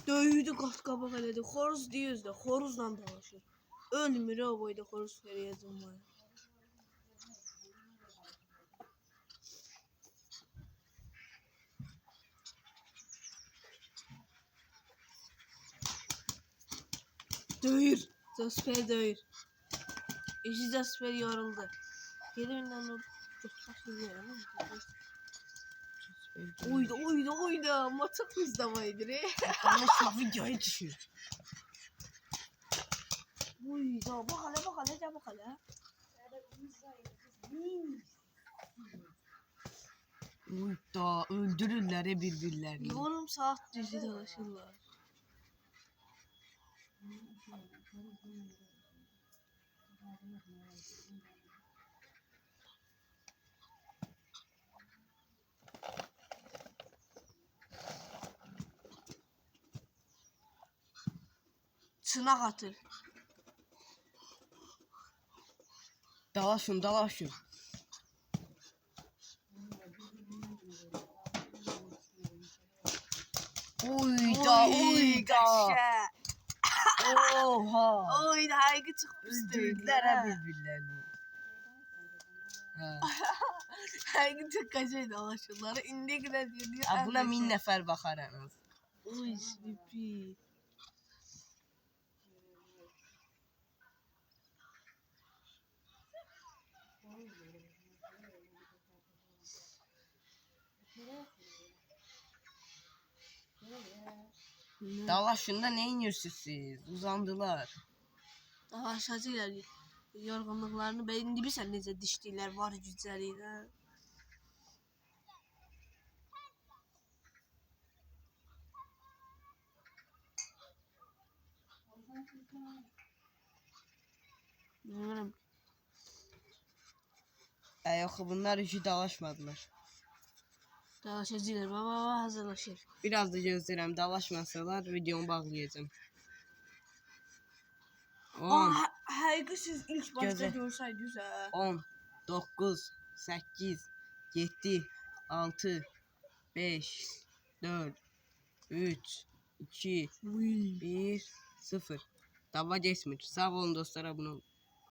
Döyüdü qat-qabaq elədi. Xoruz deyir də, xoruzla dalaşır. Ölmür o boyda xoruz veriyəcəm var. Döyür. Jasper döyür. İşi Jasper yoruldu. Gelinden o tutması yerim. Oyda. Maçak izlemaydı re. Bana şu videoyu düşür. Oyda bak hele. Uyda öldürürler birbirlerini. Yarım saat dizi dolaşırlar. Çınak atır. Dalaşın. Oyda. Oha. Oyda haygı çıkıp Öldürdüler birbirlerini. Haygı çok kaçay dolaşırlar. İndi gider diyor. Buna 1000 nəfər baxar ən az. Oy şipi. Dalaşında nə inirsiniz siz? Uzandılar. Dalaşacaklar. Yorgunluklarını ben bilirsən necə dişdilər var gücləriylə. Bilmirəm. Yox, bunlar işi dalaşmadılar. Dalaşacaklar. Baba hazırlaşır. Biraz da gözləyirəm, dalaşmasalar videomu bağlayacağım. 10, Haygı siz ilk başta Gözlə. görsəydiniz ha. 10, 9, 8, 7, 6, 5, 4, 3, 2, 1, 0. Dava geçmir. Sağ olun dostlar, abone olun.